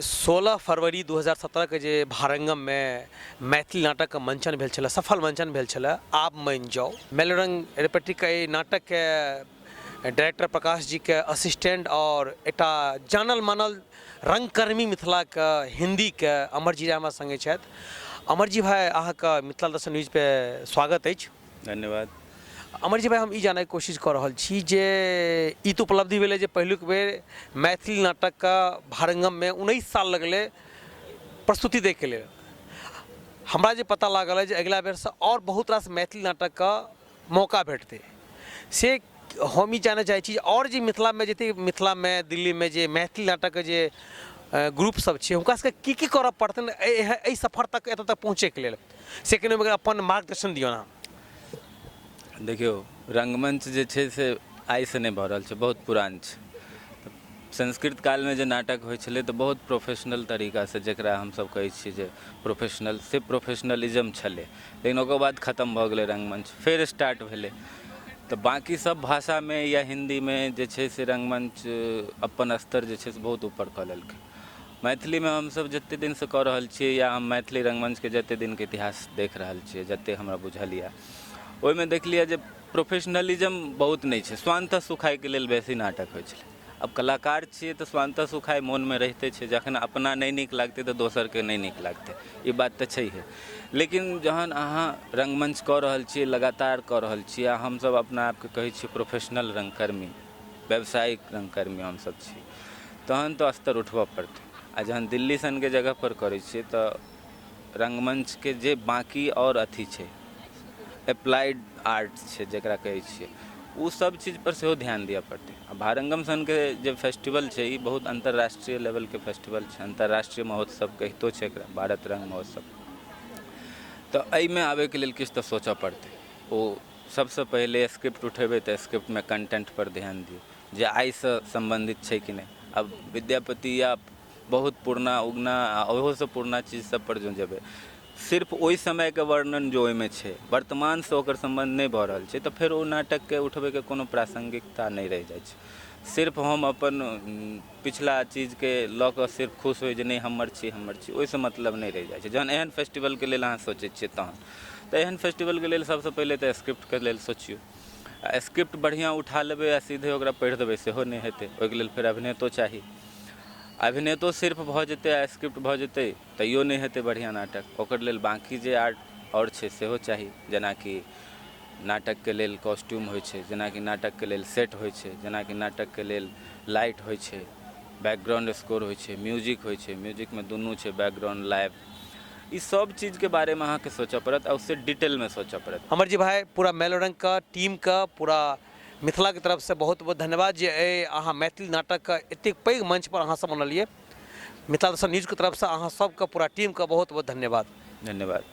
16 फरवरी 2017 के जे भारंगम में मैथिली नाटक का मंचन भेल छलै, सफल मंचन भेल छलै आप मान जाओ। मेलोरंग रेपेट्री के नाटक के डायरेक्टर प्रकाश जी के असिस्टेंट और एटा जानल मानल रंगकर्मी मिथिला के हिंदी के अमर जी हमरा संगे छथि। अमर जी भाई अहाँके मिथिला दर्शन न्यूज पे स्वागत अछि। धन्यवाद। अमर जी भाई हम ई जानय कोशिश कर रहल छी जे ई तो उपलब्धि भेलै जे पहिलुक बेर मैथिली नाटक का भारंगम में 19 साल लगले प्रस्तुति दै के लेल। हमरा जे पता लागल है जे अगिला बेर से और बहुत रास मैथिली नाटक का मौका भेटतै से हम ई जानय चाहै छी और जे मिथिला में जते मिथिला में दिल्ली में जे मैथिली नाटक के जे ग्रुप सब छै हुनका सबके की करऽ पड़तनि एहि सफर तक एतऽ तक पहुँचे के लेल से कने अपन मार्गदर्शन दियौ ना। देखियो रंगमंच जे छै से आइ से नहीं भऽ रहल छै, बहुत पुरान छै। संस्कृत काल में जे नाटक होइ छलै तऽ बहुत प्रोफेशनल तरीका से जेकरा हम सब कहै छियै जे प्रोफेशनल से प्रोफेशनलिज्म छलै, लेकिन ओकर बाद खत्म भऽ गेलै रंगमंच, फेर स्टार्ट भेलै। तऽ बाकी सब भाषा में या हिंदी में जे छै से रंगमंच अपन स्तर जे छै से बहुत ऊपर कऽ लेलकै। मैथिली में हम सब जते दिन से कऽ रहल छियै या हम मैथिली रंगमंच के जते दिन के इतिहास देख रहल छियै, जते हमरा बुझल यऽ ओहिमे देख लिया जे प्रोफेशनलिज्म बहुत नहीं छै। स्वांतः सुखाय के लेल बेसी नाटक होइ छलै। अब कलाकार छियै तऽ स्वांतः सुखाय मोन में रहिते छै, जखन अपना नहीं नीक लागतै तऽ दोसर के नहीं नीक लागतै, ई बात तऽ छैहे। लेकिन जहन अहाँ रंगमंच कऽ रहल छियै, लगातार कऽ रहल छियै, आ हमसब अपना आपके कहै छियै प्रोफेशनल रंगकर्मी, व्यावसायिक रंगकर्मी हमसब छी, तहन तऽ स्तर उठबऽ पड़तै। आ जहन दिल्ली सन के जगह पर करै छियै तऽ रंगमंच के जे बाकी और अथी छै एप्लाइड आर्ट छै जकरा कहै छियै, उ सब चीज पर सेहो ध्यान दिअ पड़तै। आ भारंगम सन के जे फेस्टिवल छै ई बहुत अंतर्राष्ट्रीय लेवल के फेस्टिवल छै, अंतर्राष्ट्रीय महोत्सव कहितो छै एकरा, भारत रंग महोत्सव। तऽ एहिमे आबैके लेल किछु तऽ सोचऽ पड़तै। ओ सबसँ पहिले स्क्रिप्ट उठेबै तऽ स्क्रिप्ट में कंटेंट पर ध्यान दियौ जे आइसँ सम्बन्धित छै कि नहीं। अब विद्यापति या बहुत पुरना उगना ओहोसँ पुरना चीज सब पर जो जेबै, सिर्फ ओहि समय के वर्णन जो ओहिमे छै, वर्तमान से ओकर संबंध नहीं भऽ रहल छै, तऽ फेर ओ नाटक के उठबै के कोनो प्रासंगिकता नहीं रहि जाइ छै। सिर्फ हम अपन पिछला चीज के लऽ कऽ सिर्फ खुश होइ जे नहीं हमर छी, ओहिसँ मतलब नहीं रहि जाइ छै। जहन एहन फेस्टिवल के लेल अहाँ सोचै छियै तहन तऽ एहन फेस्टिवल के लेल सबसँ पहिले तऽ स्क्रिप्ट के लेल सोचियौ। आ स्क्रिप्ट बढ़िआँ उठा लेबै आ सीधे ओकरा पढ़ि देबै सेहो नहीं हेतै, ओहिके लेल फेर अभिनेतो चाही। अभिनेतो सिर्फ भऽ जेतै आ स्क्रिप्ट भऽ जेतै तैयो नहीं हेतै बढ़िआँ नाटक, ओकर लेल बाकी जे आर्ट और छै सेहो चाही। जेनाकि नाटक के लेल कॉस्ट्यूम होइ छै, जेनाकि नाटक के लेल सेट होइ छै, जेनाकि नाटक के लेल लाइट होइ छै, बैकग्राउंड स्कोर होइ छै, म्यूजिक होइ छै, म्यूजिक में दुनू छै बैकग्राउंड लाइव। ई सब चीज के बारे में अहाँके सोचऽ पड़त और उससे डिटेल में सोचऽ पड़त। अमर जी भाई पूरा मेलोरंग का टीम का पूरा मिथिला की तरफ से बहुत बहुत धन्यवाद जे अहाँ मैथिली नाटक का एतेक पैघ मंच पर अहाँ सब बनलिए। मिथिला दर्शन न्यूज की तरफ से अहाँ सबके पूरा टीम का बहुत बहुत धन्यवाद। धन्यवाद।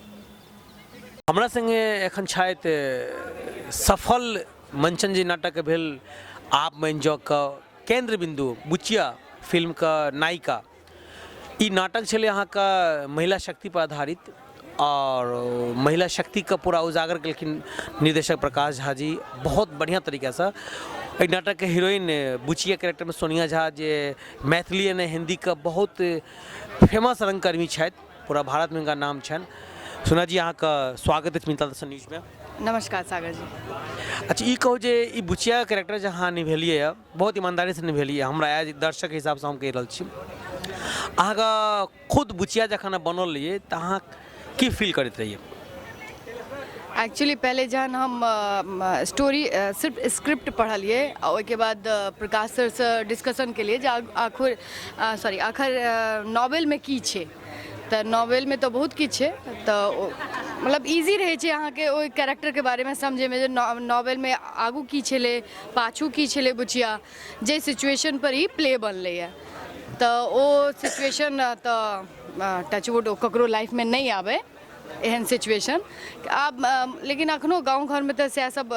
हमरा संगे एखन छथि सफल मंचन जे नाटक भेल आप मान जाओ का केंद्र बिंदु बुचिया फिल्म का नायिका। ई नाटक छलै अहाँका महिला शक्ति पर आधारित और महिला शक्ति का पूरा उजागर केलखिन निर्देशक प्रकाश झा जी बहुत बढ़िया तरीका से। एहि नाटक के हीरोइन बुचिया कैरेक्टर में सोनिया झा जे मैथिली और हिंदी का बहुत फेमस रंगकर्मी छथि, पूरा भारत में इनका नाम छनि। सोनिया जी अहाँ का स्वागत है मिथिला दर्शन न्यूज में। नमस्कार सागर जी। अच्छा ई कहू जे ई बुचिया कैरेक्टर जे अहाँ निभेलिए है बहुत ईमानदारी से निभेलिए, हमरा एज दर्शक हिसाब से हम कहि रहल छी। अहाँका खुद बुचिया जखन बनल रहिए तऽ अहाँ की फील करैत रहिए? एक्चुअली पहले जहन हम स्टोरी सिर्फ स्क्रिप्ट पढ़लिए और ओहिके बाद प्रकाश सर से डिस्कशन के लिए जे आखिर नॉवेल में की छै, तऽ नॉवेल में तो बहुत किछु छै, तऽ मतलब इजी रहे छै अहाँके ओहि कैरेक्टर के बारे में समझे में जे नॉवेल में आगू की छलै पाछू की छलै बुचिया जे सिचुएशन पर ही प्ले बनलै है। तऽ ओ सिचुएशन तऽ टचवुड ककरो लाइफ में नहीं आवे एहन सिचुएशन आब, लेकिन अखनो गाँव घर में तो सएह सब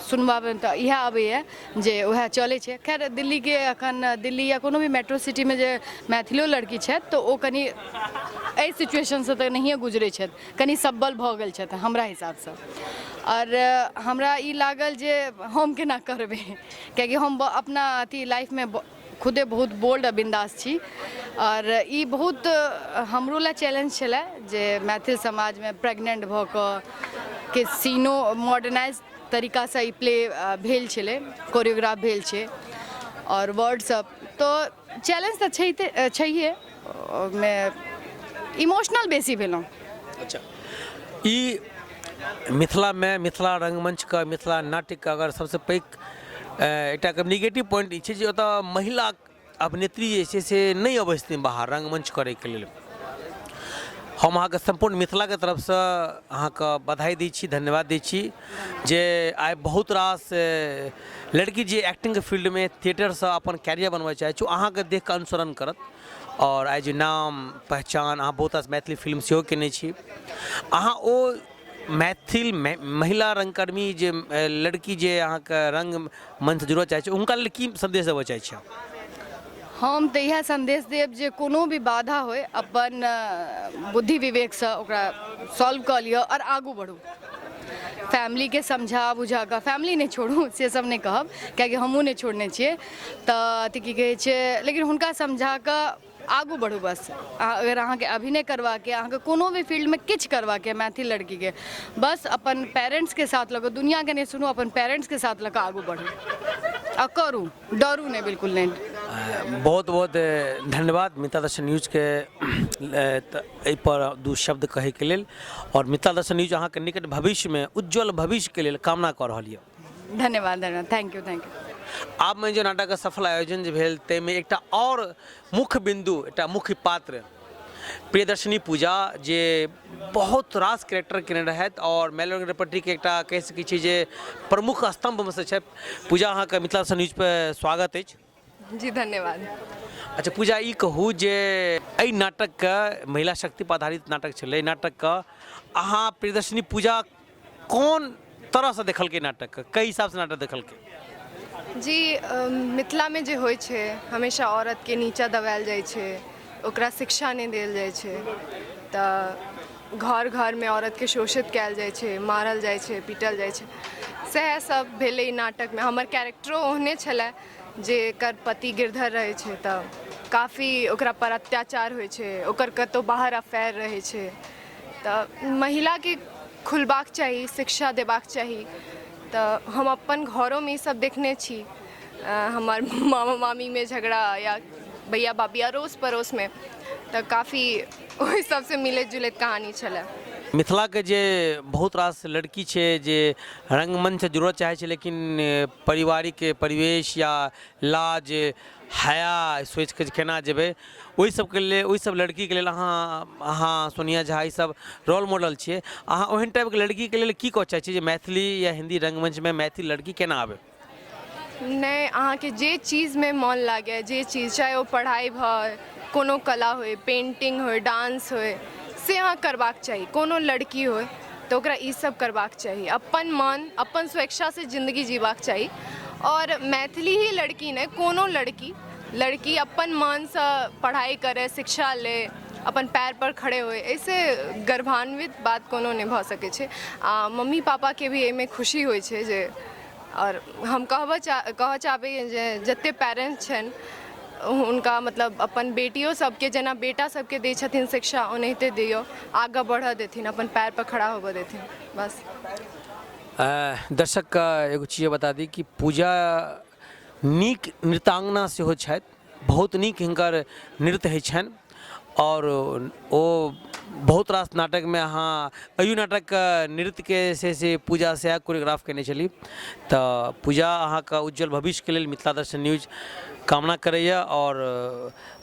सुनबाबे तऽ इएह आबैए जे वएह चलै छै। खैर दिल्ली के अखन दिल्ली या कोनो भी मेट्रो सिटी में जे मैथिलो लड़की छथि तऽ ओ कनि एहि सिचुएशन से तऽ नहिए गुजरै छथि, कनि सब्बल भऽ गेल छथि हमरा हिसाब से। और हमरा ई लागल जे हम केना करबै, कियाकि हम अपना अथी लाइफ में खुदे बहुत बोल्ड आ बिंदास छी और ई बहुत हमरो ला चैलेंज छलै जे मैथिल समाज में प्रेग्नेंट भऽ कऽ के सीनो मॉडर्नाइज तरीका से ई प्ले भेल छलै, कोरियोग्राफ भेल छै और वर्ड सब तो चैलेंज तऽ छैहे। मैं इमोशनल बेसी भेलहुँ। अच्छा, ई मिथिला में मिथिला रंगमंच का मिथिला नाट्य का अगर सबसे पैघ एकटा निगेटिव पॉइंट ई छै जे ओतऽ महिला अभिनेत्री जे छै से नहीं अबै छथिन बाहर रंगमंच करैके लेल। हम अहाँके संपूर्ण मिथिला के तरफ से अहाँके बधाई दै छी, धन्यवाद दै छी जे आइ बहुत रास लड़की जे एक्टिंग के फील्ड में थिएटर से अपन कैरियर बनबऽ चाहै छै अहाँके देख कऽ अनुसरण करत और आइ जे नाम पहचान अहाँ बहुत रास मैथिली फिल्म सेहो केने छी। अहाँ ओ मैथिल महिला रंगकर्मी जे लड़की जे अहाँके रंगमंच से जुड़ऽ चाहै छै हुनका लेल की संदेश देबऽ चाहै छी? हम तऽ इएह संदेश देब जे कोनो भी बाधा होय अपन बुद्धि विवेक से ओकरा सॉल्व कऽ लिअ और आगू बढ़ू। फैमिली के समझा बुझा कऽ, फैमिली नहीं छोड़ू से सब नहीं कहब कियाकि हमहूँ नहीं छोड़ने छियै, तऽ की कहै छै, लेकिन हुनका समझा कऽ आगू बढ़ू बस। अगर अहाँके अभिनय करबाके अहाँके कोनो भी फील्ड में किछु करबाके मैथिल लड़की के बस अपन पेरेंट्स के साथ लऽ कऽ, दुनिया के नहीं सुनू, अपन पेरेंट्स के साथ लऽ कऽ आगू बढ़ू आ करू, डरू नहीं, बिल्कुल नहीं। बहुत बहुत धन्यवाद मिथिला दर्शन न्यूज के एहि पर दू शब्द कहे के लेल और मिथिला दर्शन न्यूज अहाँके निकट भविष्य में उज्जवल भविष्य के लेल कामना कऽ रहल यऽ। धन्यवाद, थैंक यू। आब में जो नाटक का सफल आयोजन जे भेल ताहिमे एकटा और मुख्य बिंदु, एकटा मुख्य पात्र प्रियदर्शनी पूजा जे बहुत रास कैरेक्टर केने रहथि और मेलोडी रेपर्टरी के एकटा कहि सकै छी जे प्रमुख स्तंभ में से छै। पूजा अहाँके मिथिला दर्शन न्यूज पर स्वागत अछि। जी धन्यवाद। अच्छा पूजा, ई कहू जे एहि नाटक के महिला शक्ति पर आधारित नाटक छलै, नाटक का अहाँ प्रियदर्शनी पूजा कोन तरह से देखलकै, नाटक के कई हिसाब से नाटक देखलकै? जी मिथिला में जे होइ छै हमेशा औरत के नीचा दबायल जाइ छै, ओकरा शिक्षा नहीं देल जाइ छै, तऽ घर घर में औरत के शोषित कयल जाइ छै, मारल जाइ छै, पीटल जाइ छै। सएह सब भेलै नाटक में। हमर कैरेक्टरो ओहने छलै जेकर पति गिरधर रहै छै तऽ काफ़ी ओकरा पर अत्याचार होइ छै, ओकर कतौ बाहर अफेयर रहै छै, तऽ महिला के खुलबाक चाही, शिक्षा देबाक चाही। तऽ हम अपन घरों में सब देखने छी, हमार मामा मामी में झगड़ा या भैया बाबी अड़ोस पड़ोस में, तऽ काफ़ी ओहि सबसे मिलैत जुलैत कहानी छलै। मिथिला के जे बहुत रास लड़की छै जे रंगमंच से जुड़ऽ चाहै छै लेकिन पारिवारिक परिवेश या लाज हया सोच के केना जेबै, ओहि सबके लेल, ओहि सब लड़की के लेल अहाँ सोनिया झा ई सब रोल मॉडल छियै। अहाँ ओहन टाइप के लड़की के लेल की कहऽ चाहै छियै जे मैथिली या हिंदी रंगमंच में मैथिल लड़की केना आबै? नहीं, अहाँके जे चीज़ में मन लागे, जे चीज़ चाहे वो पढ़ाई भऽ, कोनो कला होय, पेंटिंग होय, डांस होय, से अहाँ करबाक चाही। कोनो लड़की होय तो ओकरा ई सब करबाक चाही, अपन मन अपन स्वेच्छा से जिंदगी जीबाक चाही। और मैथिली ही लड़की नहीं, कोनो लड़की अपन मन से पढ़ाई करे, शिक्षा ले, अपन पैर पर खड़े होए, ऐसे गर्वान्वित बात कोनो नहीं भऽ सकै छै। मम्मी पापा के भी एहिमे खुशी होइ छै जे, और हम कहऽ चाहबै जे जते पेरेंट्स छनि उनका मतलब अपन बेटियों सबके जेना बेटा सबके दै छथिन शिक्षा, ओनाहिते दियौ, आगे बढ़ऽ देथिन, अपन पैर पर खड़ा होबऽ देथिन, बस। दर्शक का एगो चीज बता दी कि पूजा नीक नृत्यांगना सेहो छथि, बहुत नीक हिनकर नृत्य होइ छनि और ओ बहुत रास नाटक में अहाँ अयू नाटक का नृत्य के से पूजा से कोरियोग्राफ केने छली। तो पूजा अहाँके उज्जवल भविष्य के लेल मिथिला दर्शन न्यूज कामना करैया और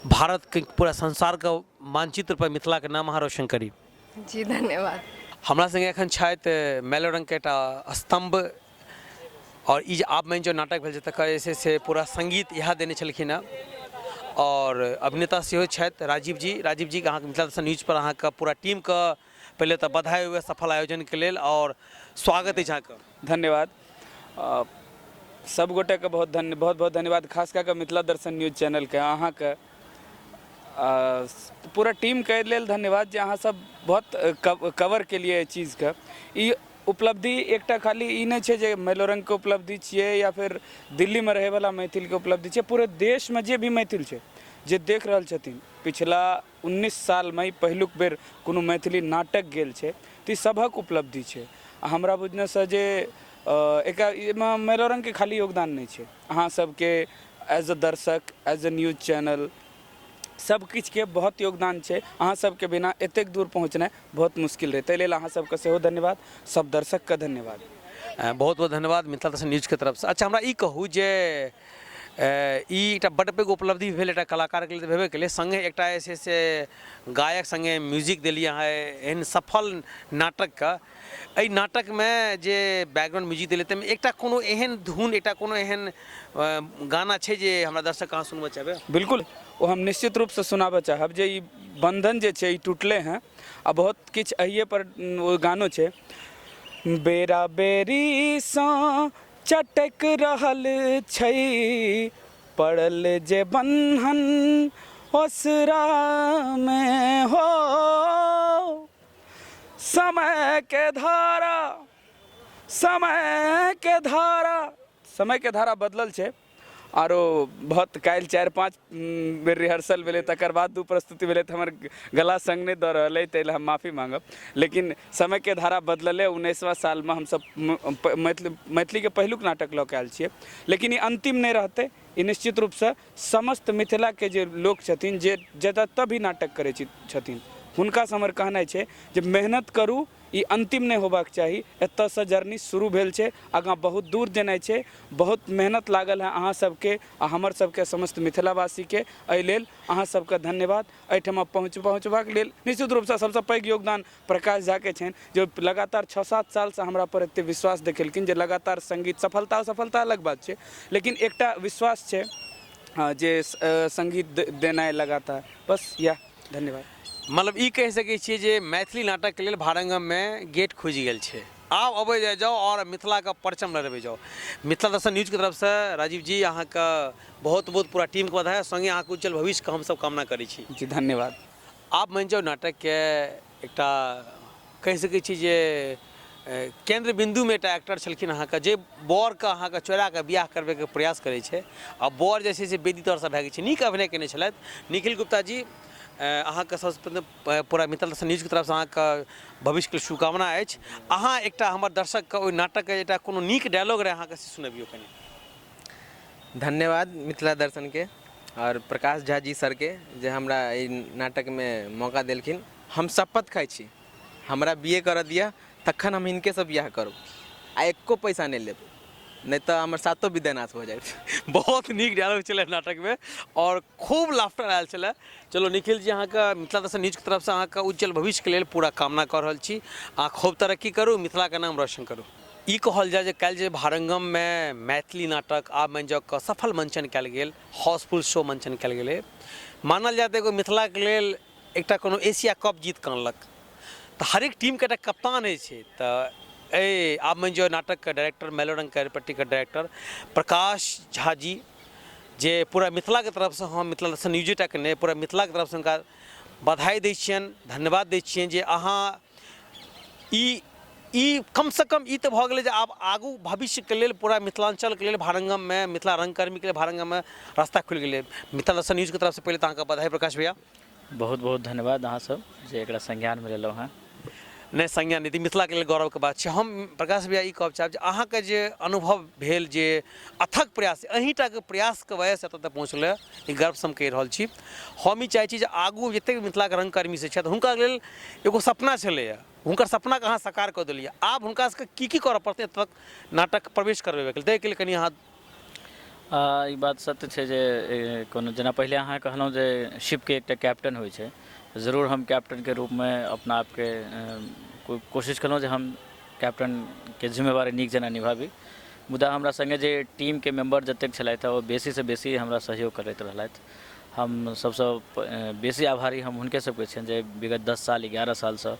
भारत के पूरा संसार का मानचित्र पर मिथिला के नाम अहाँ रोशन करी। जी धन्यवाद। हमरा संगे एखन छथि मेलो रंग के एकटा स्तंभ और ई जे आप में जो नाटक भेल तकर से पूरा संगीत इएह देने छलखिन हँ और अभिनेता सेहो छथि राजीव जी के अहाँके मिथिला दर्शन न्यूज पर अहाँके पूरा टीम के पहले तो बधाई हुए सफल आयोजन के लेल और स्वागत अछि अहाँके। धन्यवाद सब गोटे के बहुत बहुत धन्यवाद, खास कऽ के मिथिला दर्शन न्यूज चैनल के अहाँके पूरा टीम के लेल धन्यवाद जे अहाँ सब बहुत कवर के लिए चीज के। ई उपलब्धि एकटा खाली ई नहीं छै जे मैलोरंग के उपलब्धि छियै या फिर दिल्ली में रहे वाला मैथिल के उपलब्धि छै। पूरे देश में जे भी मैथिल छै जे देख रहल छथिन, पिछला 19 साल में पहिलुक बेर कोनो मैथिली नाटक गेल छै, तऽ ई सभक उपलब्धि छै। हमरा बुझनेसँ जे एहिमे मैलोरंग के खाली योगदान नहीं छै, अहाँ सबके एज अ दर्शक, एज अ न्यूज चैनल सब किछु के बहुत योगदान छै। अहाँ सबके बिना एतेक दूर पहुँचनाइ बहुत मुश्किल रहै, ताहि लेल अहाँ सबके सेहो धन्यवाद, सब दर्शक के धन्यवाद। बहुत बहुत धन्यवाद मिथिला दर्शन न्यूज के तरफ से। अच्छा, हमरा ई कहू जे ई एकटा बड्ड पैघ उपलब्धि भेल एकटा कलाकार के लिए भेबे केलै, संगे एकटा जे छै से गायक संगे म्यूजिक देलियै अहाँ एहन सफल नाटक का। एहि नाटक में जे बैकग्राउंड म्यूजिक देलियै ताहिमे एकटा कोनो एहन धुन, एकटा कोनो एहन गाना छै जे हमरा दर्शक अहाँ सुनबऽ चाहबै? बिल्कुल, वो हम निश्चित रूप से सुनाबऽ चाहब जे ई बंधन जे छै ई टूटले हैं आ बहुत किछु अहिए पर वो गानो छै। बेरा बेरी सँ चटक रहल छै, पड़ल जे बन्हन ओसरा में हो, समय के धारा, समय के धारा, समय के धारा बदलल छै। आरो बहुत काल्हि 4-5 बेर रिहर्सल भेलै, तकर बाद 2 प्रस्तुति भेलै, तऽ हमर गला संग नहि दऽ रहल अइ, ताहि लेल हम माफ़ी मांगब। लेकिन समय के धारा बदललै। 19वां साल में हमसब मैथिली के पहिलुक नाटक लऽ के आयल छियै, लेकिन ई अंतिम नहीं रहतै। ई निश्चित रूप से समस्त मिथिला के जे लोक छथिन, जे जतऽ भी नाटक करै छथिन, हुनका से हमर कहनाइ छै जे मेहनत करू, ई अंतिम नहीं होबाक चाही। एतऽ से जर्नी शुरू भेल छै, आगाँ बहुत दूर जेनाइ छै। बहुत मेहनत लागल है अहाँ सबके आ हमर सबके समस्त मिथिलावासी के, एहि लेल अहाँ सबके धन्यवाद। एहिठाम पहुँचबाक लेल निश्चित रूप से सबसे पैघ योगदान प्रकाश झा के छनि, जे लगातार 6-7 साल से हमरा पर एते विश्वास देखेलखिन, जे लगातार संगीत सफलता अलग बात छै, लेकिन एकटा विश्वास छै जे संगीत देनाइ लगातार, बस यह। धन्यवाद। मतलब ई कहि सकै छियै जे मैथिली नाटक के लेल भारंगम में गेट खुजि गेल छै, आब अबै जाओ और मिथिला का परचम लहराबै जाओ। मिथिला दर्शन न्यूज की तरफ से राजीव जी अहाँ का बहुत बहुत पूरा टीम के बधाई, संगे अहाँ के उज्जवल भविष्य के हम सब कामना करै छी। जी धन्यवाद। आप मान जाओ नाटक के एकटा कहि सकै छी जे केंद्र बिंदु में एकटा एक्टर छलखिन अहाँ के, जे बर के अहाँ के चोरा के बियाह करबे के प्रयास करै छै, आ बर जे छै से बेदी तर से भागै छै। नीक अभिनय केने छलथि निखिल गुप्ता जी। अहाँके सबसँ पहिने पूरा मिथिला दर्शन न्यूज के तरफ से अहाँके भविष्य के शुभकामना अछि। अहाँ एकटा हमर दर्शक के ओहि नाटक के एकटा कोनो नीक डायलॉग रहे अहाँके से सुनबियौ कनि। धन्यवाद मिथिला दर्शन के और प्रकाश झा जी सर के जे हमरा ई नाटक में मौका देलखिन। हम शपथ खाइ छी, हमरा बीए कर दिया तखन हम हिनके से बियाह करब, आ एको पैसा नहीं लेब, नहीं तो हमारे सातों विद्यानाश हो जाए। बहुत नीक डायलॉग चले नाटक में और खूब लाफ्टर आयल चले। चलो निखिल जी, अहाँ के मिथिला दर्शन न्यूज की तरफ से अहाँ के उज्जवल भविष्य के लिए पूरा कामना कर रहल छी। अहाँ खूब तरक्की करू, मिथिला के नाम रोशन करू। ई कहल जाए जे काल्हि जे भारंगम में मैथिली नाटक आब मान जाओ के सफल मंचन कयल गेल, हाउसफुल शो मंचन कयल गेलै। मानल जाए एगो मिथिला के लेल एकटा कोनो एशिया कप जीत के अनलक, तऽ हरेक टीम के एकटा कप्तान होइ छै। तऽ आप में जो नाटक का डायरेक्टर, मैलोरंग कैरेपट्टी का डायरेक्टर प्रकाश झा जी, जे पूरा मिथिला के तरफ से हम मिथिला दर्शन न्यूज टा के नहीं पूरा मिथिला के तरफ से उनका बधाई दै छियनि, धन्यवाद दै छियनि जे अहाँ ई कम से कम ई तऽ भऽ गेलै जे आब आगू भविष्य के लेल पूरा मिथिलांचल के लेल भारंगम में, मिथिला रंगकर्मी के लिए भारंगम में रास्ता खुलि गेलै। मिथिला दर्शन न्यूज के तरफ से पहले तऽ अहाँके बधाई प्रकाश भैया। बहुत बहुत धन्यवाद अहाँ सब जे एकरा संज्ञान में लेलहुँ हैं। नहीं संज्ञान नीति मिथिला के लिए गौरव के बात है। हम प्रकाश भैया ई कहब चाहब जे अहाँ के जे अनुभव भेल, जे अथक प्रयास, अहींटा के प्रयास के वजह से एतऽ तक पहुँचल, ई गर्व से हम कहि रहल छी। हम ई चाहै छी जे आगू जतेक मिथिला के रंगकर्मी से छथि, हुनका लेल एगो सपना छलैया, हुनकर सपना के अहाँ साकार कऽ देलियै। आब हुनका सबके की करऽ पड़तै एतऽ तक नाटक प्रवेश करबेबे के लेल, ताहिके लेल कनि अहाँ। ई बात सत्य छै जे कोनो जेना पहिले अहाँ कहलहुँ जे शिप के एकटा कैप्टन होइ छै, जरूर हम कैप्टन के रूप में अपना आप के कोशिश कलहुँ जे हम कैप्टन के जिम्मेवारी नीक जेना निभाबी। मुदा हमरा संगे जे टीम के मेंबर जतेक छलथि ओ बेसी से बेसी हमरा सहयोग करैत रहलथि। हम सबसँ बेसी आभारी हम हुनके सबके छियनि जे विगत 10 साल 11 साल से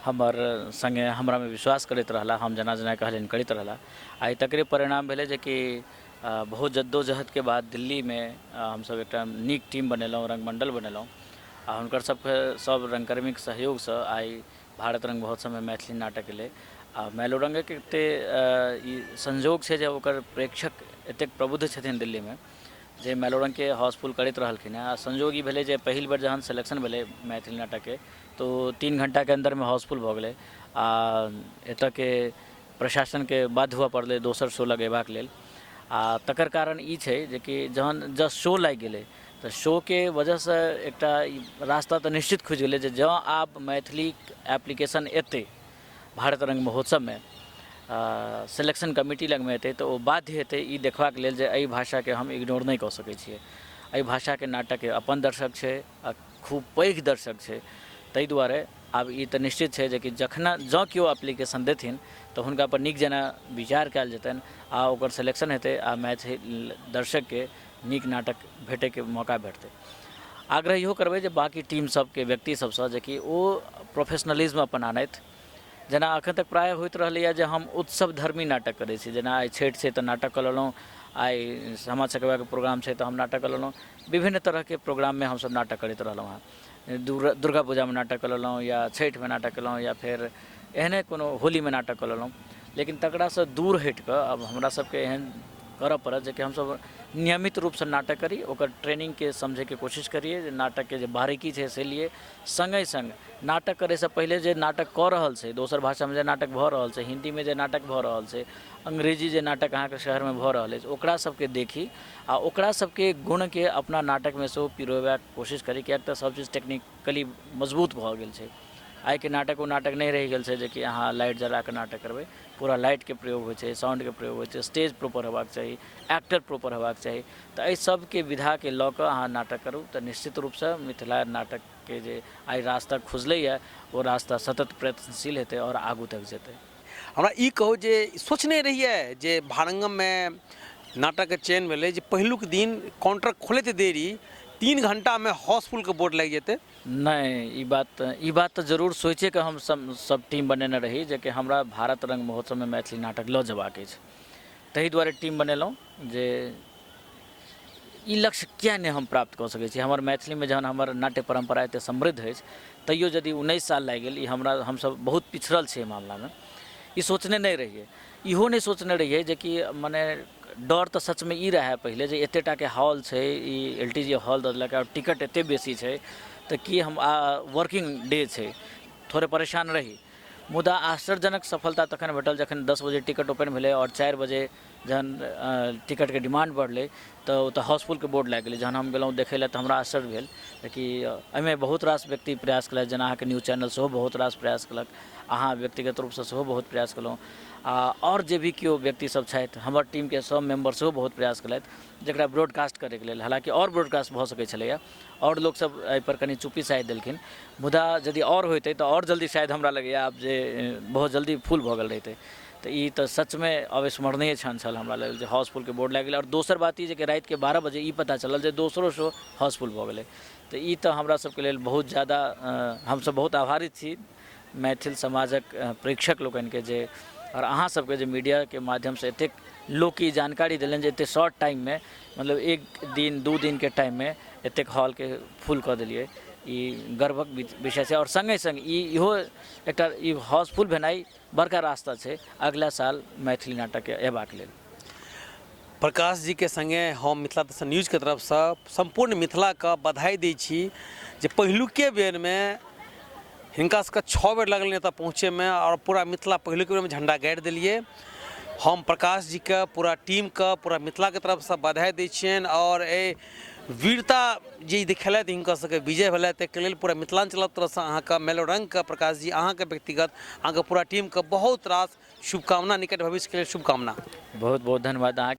हमर संगे हमरा में विश्वास करैत रहला, हम जेना जेना कहलियनि करैत रहला। आइ तकरे परिणाम भेलै जे कि बहुत जद्दोजहद के बाद दिल्ली में हमसब एकटा नीक टीम बनेलहुँ, रंगमंडल बनेलहुँ, आ हुनकर सबके सब रंगकर्मी के सहयोग से आइ भारत रंग महोत्सव में मैथिली नाटक एलै। आ मेलोरंगक एते ई संजोग छै जे ओकर प्रेक्षक एतेक प्रबुद्ध छथिन दिल्ली में जे मेलोरंग के हाउसफुल करैत रहलखिन आ संजोग ई भेलै जे पहिल बेर जहन सिलेक्शन भेलै मैथिली नाटक के तो 3 घंटा के अंदर में हाउसफुल भऽ गेलै आ एतऽ के प्रशासन के बाध्य हुआ पड़लै दोसर शो लगेबाक लेल आ तकर कारण ई छै जे कि जहन जस्ट शो लागि गेलै तऽ शो के वजह से एकटा रास्ता तऽ निश्चित खुजि गेलै जे जँ आब मैथिली एप्लीकेशन एतै भारत रंग महोत्सव में सिलेक्शन कमिटी लग में एतै तऽ ओ बाध्य हेतै ई देखबाक लेल जे एहि भाषा के हम इग्नोर नहि कऽ सकै छियै। एहि भाषा के नाटक के अपन दर्शक छै आ खूब पैघ दर्शक छै, ताहि दुआरे आब ई तऽ निश्चित छै जे कि जखन जँ केओ एप्लीकेशन देथिन तऽ हुनका पर नीक जेना विचार कयल जेतनि आ ओकर सिलेक्शन हेतै आ मैथिल दर्शक के नीक नाटक भेटै के मौका भेटतै। आग्रह इहो करबै जे बाकी टीम सबके व्यक्ति सबसँ जे कि ओ प्रोफेशनलिज्म अपन आनथि, जेना अखन तक प्राय होइत रहलैए जे हम उत्सव धर्मी नाटक करै छी, जेना आइ छठि छै तऽ नाटक कऽ लेलहुँ, आइ सामा चकेबाके प्रोग्राम छै तऽ हम नाटक कऽ लेलहुँ, विभिन्न तरहके प्रोग्राममे हमसब नाटक करैत रहलहुँ हँ। दुर्गा पूजामे नाटक कऽ लेलहुँ या छठिमे नाटक केलहुँ या फेर एहने कोनो होलीमे नाटक कऽ लेलहुँ, लेकिन तकरासँ दूर हटि कऽ अब हमरा सबके एहन करऽ पड़त जे कि हमसब नियमित रूपसँ नाटक करी, ओकर ट्रेनिंगके समझैके कोशिश करिए जे नाटकके जे बारीकी छै से लिए, सङ्गे सङ्ग नाटक करैसँ पहिले जे नाटक कऽ रहल छै, दोसर भाषामे जे नाटक भऽ रहल छै, हिन्दीमे जे नाटक भऽ रहल छै, अंग्रेजी जे नाटक अहाँके शहरमे भऽ रहल अछि ओकरा सबके देखी आ ओकरा सबके गुणके अपना नाटकमे सेहो पिरोबाक कोशिश करी, किएक तऽ सब चीज टेक्निकली मजबूत भऽ गेल छै। आइ के नाटक ओ नाटक नहीं रहि गेल छै जे कि अहाँ लाइट जला के नाटक करबै, पूरा लाइट के प्रयोग होइ छै, साउंड के प्रयोग होइ छै, स्टेज प्रॉपर हेबाक चाही, एक्टर प्रॉपर हेबाक चाही, तऽ एहि सबके विधा के लऽ कऽ अहाँ नाटक करू तऽ निश्चित रूपसँ मिथिला नाटक के जे आइ रास्ता खुजलैए ओ रास्ता सतत प्रयत्नशील हेतै और आगू तक जेतै। हमरा ई कहू जे सोचने रहिए जे भारंगममे नाटकके चयन भेलै जे पहिलुक दिन काउंटर खोलैत देरी 3 घंटामे हाउसफुलके बोर्ड लागि जेतै? नहीं, ई बात तो जरूर सोचे के हम सब टीम बनेने रही जे कि हमरा भारत रंग महोत्सव में मैथिली नाटक लऽ जेबाक अछि, ताहि दुआरे टीम बनेलहुँ जे ई लक्ष्य किया नहि हम प्राप्त कऽ सकै छी। हमर मैथिलीमे जहन हमर नाट्य परम्परा एतेक समृद्ध अछि तैयो यदि 19 साल लागि गेल, ई हमरा हमसब बहुत पिछड़ल छियै मामलामे, ई सोचने नहीं रहिए। इहो नहीं सोचने रहिए जे कि मने डर तऽ सचमे ई रहै पहिले जे एतेटाके हॉल छै, ई LTG हॉल दऽ देलक और टिकट एतेक बेसी छै तऽ कि हम वर्किंग डे छै, थोड़े परेशान रही। मुदा आश्चर्यजनक सफलता तखन भेटल जखन 10 बजे टिकट ओपन भेलै और 4 बजे जहन टिकटके डिमांड बढ़लै तऽ ओतऽ हाउसफुलके बोर्ड लागि गेलै। जहन हम गेलहुँ देखै लए तऽ हमरा आश्चर्य भेल कि एहिमे बहुत रास व्यक्ति प्रयास कयलथि, जेना अहाँके न्यूज चैनल सेहो बहुत रास प्रयास कयलक, अहाँ व्यक्तिगत रूपसँ सेहो बहुत प्रयास कयलहुँ और जे भी केओ व्यक्ति सब छथि, हमर टीमके सब मेम्बर सेहो बहुत प्रयास कयलथि जकरा ब्रॉडकास्ट करैके लेल। हालाँकि और ब्रॉडकास्ट भऽ सकै छलैए और लोकसब एहिपर कनि चुप्पी साधि देलखिन, मुदा यदि और होइतै तऽ और जल्दी शायद हमरा लगैए आब जे बहुत जल्दी फुल भऽ गेल रहितै। तऽ ई तऽ सचमे अविस्मरणीय क्षण छल हमरा लेल जे हाउसफुलके बोर्ड लागि गेलै। और दोसर बात ई जे कि रातिके 12 बजे ई पता चलल जे दोसरो शो हाउसफुल भऽ गेलै, तऽ ई तऽ हमरा सबके लेल बहुत ज़्यादा हमसब बहुत आभारी छी मैथिल समाजक प्रेक्षक लोकनिके जे और अहाँ सबके जे मीडिया के माध्यम से एतेक लोक की जानकारी देलनि जे एतेक शॉर्ट टाइम में, मतलब 1 दिन 2 दिन के टाइम में एतेक हॉल के फुल कऽ देलियै, ई गर्वक विषय छै। और संगे संग इहो एकटा ई हाउसफुल भेनाइ बड़का रास्ता छै अगला साल मैथिली नाटक के अयबाक लेल। प्रकाश जी के संगे हम मिथिला दर्शन न्यूज के तरफसँ संपूर्ण मिथिला के बधाई दै छी जे पहिलुके बेर में हिनका सबके 6 बेर लगलनि एतऽ पहुँचेमे और पूरा मिथिला पहिलुके बेरमे झंडा गाड़ि देलियै। हम प्रकाश जी के पूरा टीम के पूरा मिथिला के तरफसँ बधाई दै छियनि और ए वीरता जे दिखेलथि हिनका सबके विजय भेलथि ताहिके लेल पूरा मिथिलांचलक तरफसँ अहाँके मेलोरंगके प्रकाश जी अहाँके व्यक्तिगत अहाँके पूरा टीमके बहुत रास शुभकामना, निकट भविष्यके लेल शुभकामना। बहुत बहुत धन्यवाद अहाँ।